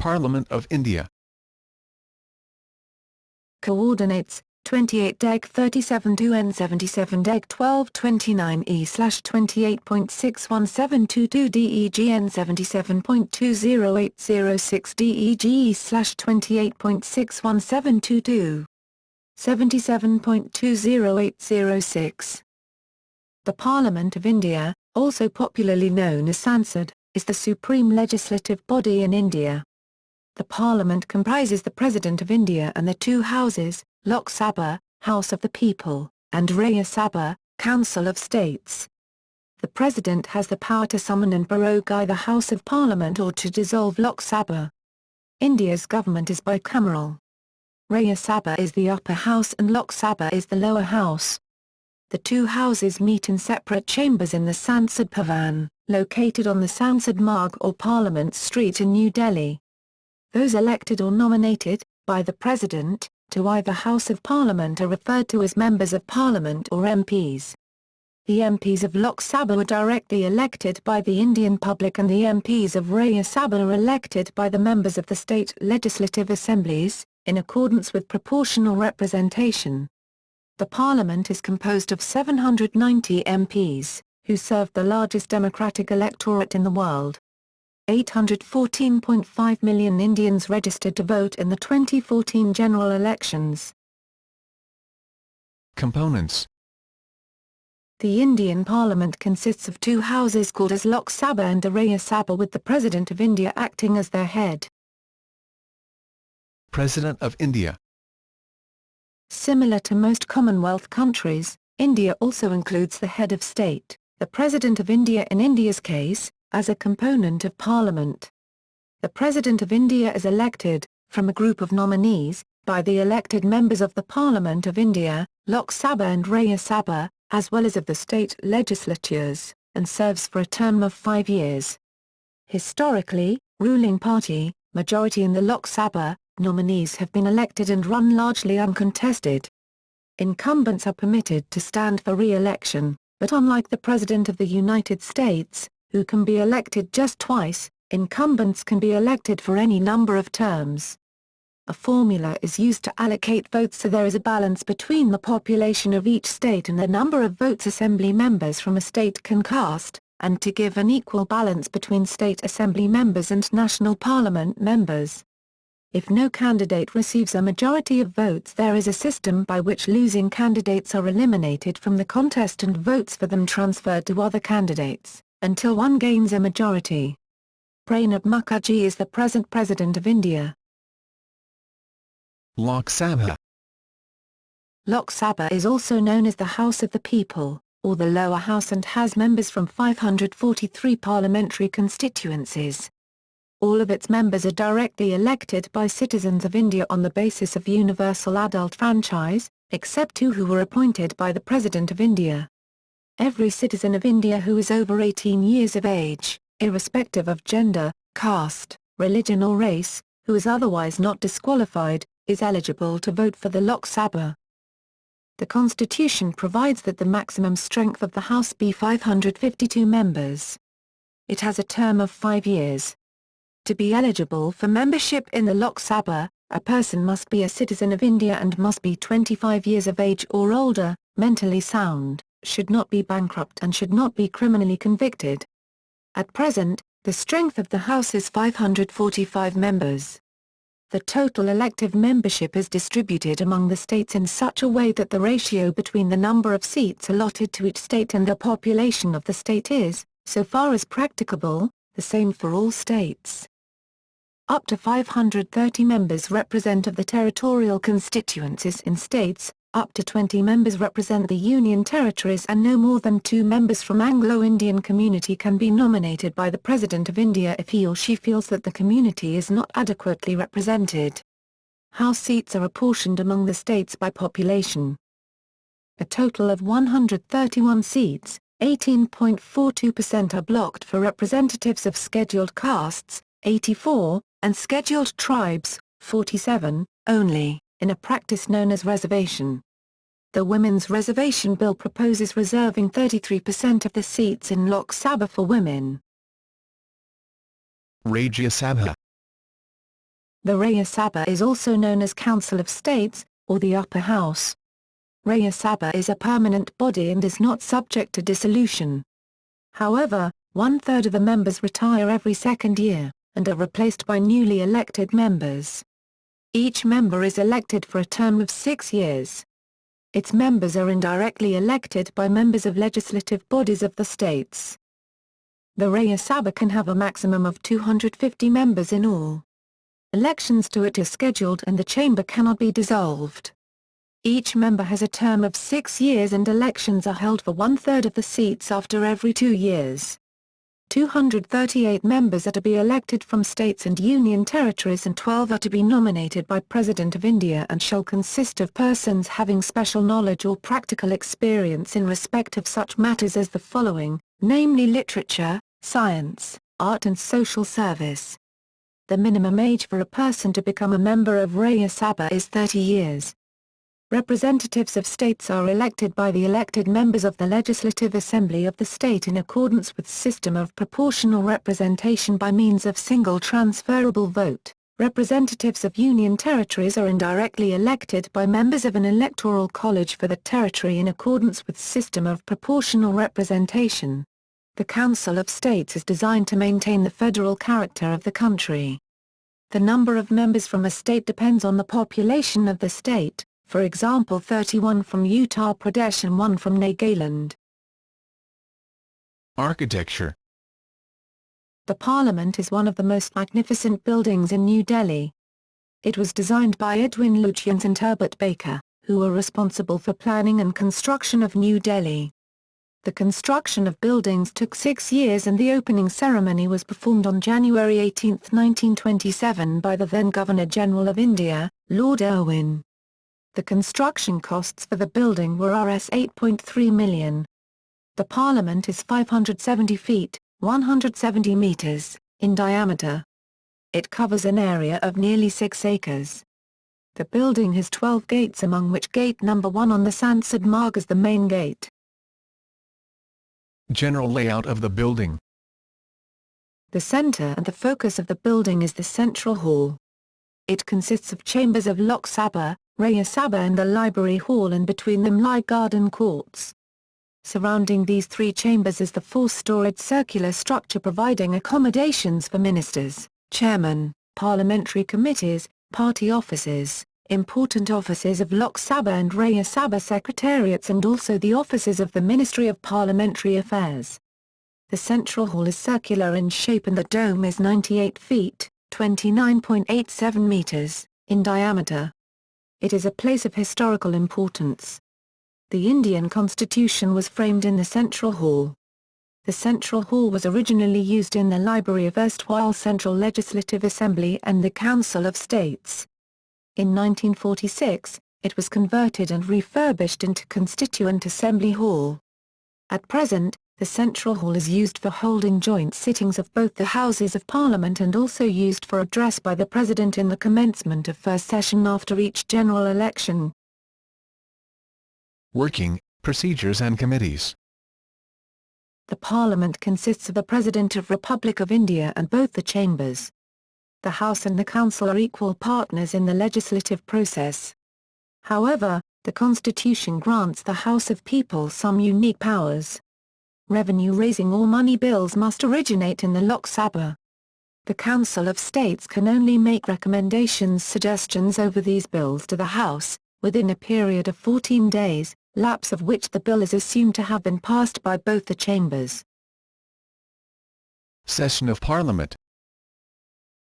Parliament of India. Coordinates 28 Deg 37 2N 77 Deg 1229 E/28.61722 DEGN 77.20806 DEGE/28.61722 77.20806. The Parliament of India, also popularly known as Sansad, is the supreme legislative body in India. The Parliament comprises the President of India and the two houses, Lok Sabha, House of the People, and Rajya Sabha, Council of States. The President has the power to summon and prorogue either House of Parliament or to dissolve Lok Sabha. India's government is bicameral. Rajya Sabha is the upper house and Lok Sabha is the lower house. The two houses meet in separate chambers in the Sansad Bhavan, located on the Sansad Marg or Parliament Street in New Delhi. Those elected or nominated, by the President, to either House of Parliament are referred to as Members of Parliament or MPs. The MPs of Lok Sabha are directly elected by the Indian public and the MPs of Rajya Sabha are elected by the members of the state legislative assemblies, in accordance with proportional representation. The Parliament is composed of 790 MPs, who serve the largest democratic electorate in the world. 814.5 million Indians registered to vote in the 2014 general elections. Components. The Indian Parliament consists of two houses called as Lok Sabha and a Rajya Sabha with the President of India acting as their head. President of India. Similar to most Commonwealth countries, India also includes the head of state, the President of India in India's case, as a component of Parliament. The President of India is elected, from a group of nominees, by the elected members of the Parliament of India, Lok Sabha and Rajya Sabha, as well as of the state legislatures, and serves for a term of 5 years. Historically, ruling party, majority in the Lok Sabha, nominees have been elected and run largely uncontested. Incumbents are permitted to stand for re-election, but unlike the President of the United States, who can be elected just twice, incumbents can be elected for any number of terms. A formula is used to allocate votes so there is a balance between the population of each state and the number of votes assembly members from a state can cast, and to give an equal balance between state assembly members and national parliament members. If no candidate receives a majority of votes, there is a system by which losing candidates are eliminated from the contest and votes for them transferred to other candidates, until one gains a majority. Pranab Mukherjee is the present President of India. Lok Sabha. Lok Sabha is also known as the House of the People, or the lower house, and has members from 543 parliamentary constituencies. All of its members are directly elected by citizens of India on the basis of universal adult franchise, except two who were appointed by the President of India. Every citizen of India who is over 18 years of age, irrespective of gender, caste, religion or race, who is otherwise not disqualified, is eligible to vote for the Lok Sabha. The Constitution provides that the maximum strength of the House be 552 members. It has a term of 5 years. To be eligible for membership in the Lok Sabha, a person must be a citizen of India and must be 25 years of age or older, mentally sound, should not be bankrupt and should not be criminally convicted. At present, the strength of the House is 545 members. The total elective membership is distributed among the states in such a way that the ratio between the number of seats allotted to each state and the population of the state is, so far as practicable, the same for all states. Up to 530 members represent of the territorial constituencies in states, up to 20 members represent the Union territories, and no more than 2 members from Anglo-Indian community can be nominated by the President of India if he or she feels that the community is not adequately represented. House seats are apportioned among the states by population. A total of 131 seats, 18.42% are blocked for representatives of scheduled castes, 84, and scheduled tribes, 47, only, in a practice known as reservation. The Women's Reservation Bill proposes reserving 33% of the seats in Lok Sabha for women. Rajya Sabha. The Rajya Sabha is also known as Council of States, or the Upper House. Rajya Sabha is a permanent body and is not subject to dissolution. However, one-third of the members retire every second year, and are replaced by newly elected members. Each member is elected for a term of 6 years. Its members are indirectly elected by members of legislative bodies of the states. The Rajya Sabha can have a maximum of 250 members in all. Elections to it are scheduled and the chamber cannot be dissolved. Each member has a term of 6 years and elections are held for one-third of the seats after every 2 years. 238 members are to be elected from states and union territories and 12 are to be nominated by President of India and shall consist of persons having special knowledge or practical experience in respect of such matters as the following, namely literature, science, art and social service. The minimum age for a person to become a member of Rajya Sabha is 30 years. Representatives of states are elected by the elected members of the Legislative Assembly of the state in accordance with system of proportional representation by means of single transferable vote. Representatives of union territories are indirectly elected by members of an electoral college for the territory in accordance with system of proportional representation. The Council of States is designed to maintain the federal character of the country. The number of members from a state depends on the population of the state. For example 31 from Uttar Pradesh and 1 from Nagaland. Architecture. The Parliament is one of the most magnificent buildings in New Delhi. It was designed by Edwin Lutyens and Herbert Baker, who were responsible for planning and construction of New Delhi. The construction of buildings took 6 years and the opening ceremony was performed on January 18, 1927 by the then Governor-General of India, Lord Irwin. The construction costs for the building were Rs 8.3 million. The Parliament is 570 feet, 170 meters, in diameter. It covers an area of nearly 6 acres. The building has 12 gates among which gate number 1 on the Sansad Marg is the main gate. General layout of the building. The centre and the focus of the building is the Central Hall. It consists of chambers of Lok Sabha, Rajya Sabha and the Library Hall and between them lie garden courts. Surrounding these 3 chambers is the 4-storied circular structure providing accommodations for ministers, chairmen, parliamentary committees, party offices, important offices of Lok Sabha and Rajya Sabha secretariats and also the offices of the Ministry of Parliamentary Affairs. The Central Hall is circular in shape and the dome is 98 feet, 29.87 meters, in diameter. It is a place of historical importance. The Indian Constitution was framed in the Central Hall. The Central Hall was originally used in the library of erstwhile Central Legislative Assembly and the Council of States. In 1946, it was converted and refurbished into Constituent Assembly Hall. At present, the Central Hall is used for holding joint sittings of both the Houses of Parliament and also used for address by the President in the commencement of first session after each general election. Working, procedures and committees. The Parliament consists of the President of Republic of India and both the chambers. The House and the Council are equal partners in the legislative process. However, the Constitution grants the House of People some unique powers. Revenue-raising or money bills must originate in the Lok Sabha. The Council of States can only make suggestions over these bills to the House, within a period of 14 days, lapse of which the bill is assumed to have been passed by both the chambers. Session of Parliament.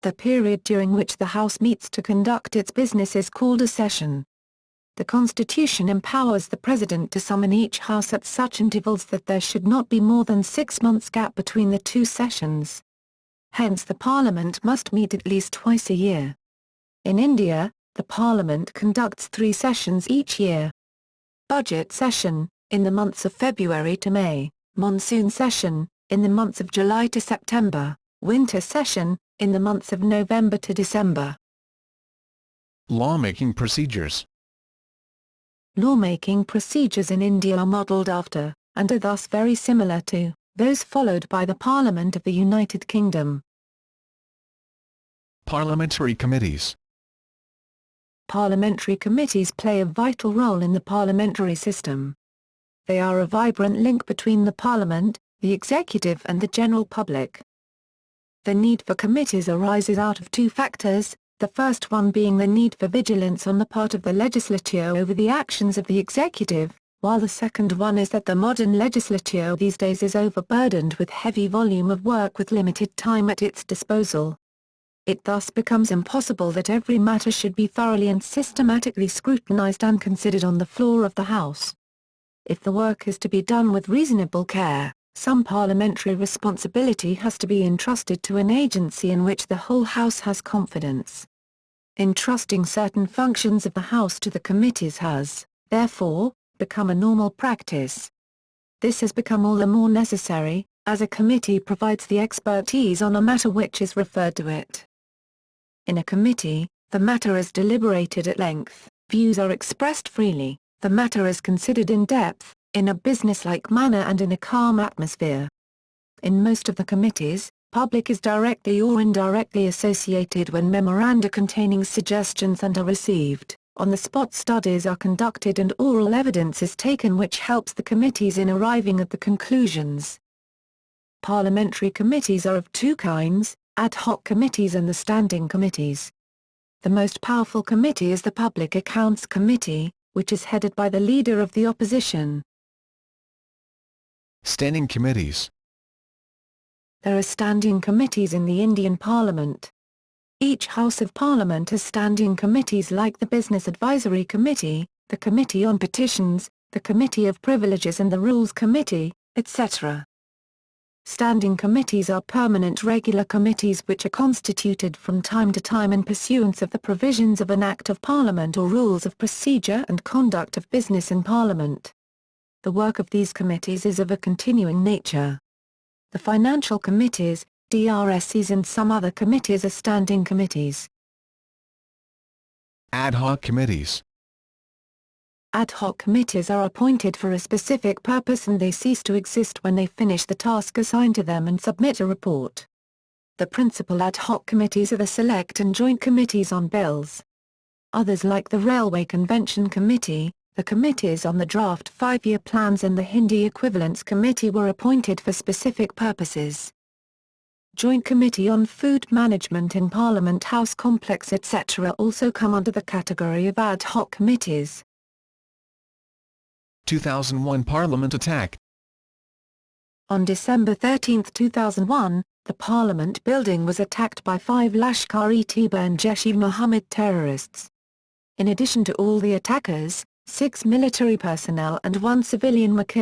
The period during which the House meets to conduct its business is called a session. The Constitution empowers the President to summon each House at such intervals that there should not be more than 6 months' gap between the 2 sessions. Hence the Parliament must meet at least twice a year. In India, the Parliament conducts 3 sessions each year. Budget session, in the months of February to May, monsoon session, in the months of July to September, winter session, in the months of November to December. Lawmaking procedures. Lawmaking procedures in India are modelled after, and are thus very similar to, those followed by the Parliament of the United Kingdom. Parliamentary Committees. Parliamentary committees play a vital role in the parliamentary system. They are a vibrant link between the Parliament, the executive and the general public. The need for committees arises out of two factors, the first one being the need for vigilance on the part of the legislature over the actions of the executive, while the second one is that the modern legislature these days is overburdened with heavy volume of work with limited time at its disposal. It thus becomes impossible that every matter should be thoroughly and systematically scrutinized and considered on the floor of the House. If the work is to be done with reasonable care, some parliamentary responsibility has to be entrusted to an agency in which the whole House has confidence. Entrusting certain functions of the House to the committees has, therefore, become a normal practice. This has become all the more necessary, as a committee provides the expertise on a matter which is referred to it. In a committee, the matter is deliberated at length, views are expressed freely, the matter is considered in depth, in a businesslike manner and in a calm atmosphere. In most of the committees, public is directly or indirectly associated when memoranda containing suggestions are received, on-the-spot studies are conducted and oral evidence is taken which helps the committees in arriving at the conclusions. Parliamentary committees are of two kinds, ad hoc committees and the standing committees. The most powerful committee is the Public Accounts Committee, which is headed by the Leader of the Opposition. Standing Committees. There are standing committees in the Indian Parliament. Each House of Parliament has standing committees like the Business Advisory Committee, the Committee on Petitions, the Committee of Privileges and the Rules Committee, etc. Standing committees are permanent regular committees which are constituted from time to time in pursuance of the provisions of an Act of Parliament or rules of procedure and conduct of business in Parliament. The work of these committees is of a continuing nature. The financial committees, DRSCs and some other committees are standing committees. Ad hoc committees. Ad hoc committees are appointed for a specific purpose and they cease to exist when they finish the task assigned to them and submit a report. The principal ad hoc committees are the Select and Joint Committees on Bills. Others like the Railway Convention Committee, the Committees on the Draft 5-Year Plans and the Hindi Equivalence Committee were appointed for specific purposes. Joint Committee on Food Management in Parliament House Complex etc. also come under the category of ad hoc committees. 2001 Parliament attack. On December 13, 2001, the Parliament building was attacked by 5 Lashkar-e-Taiba and Jaish-e-Mohammed terrorists. In addition to all the attackers, 6 military personnel and 1 civilian were killed.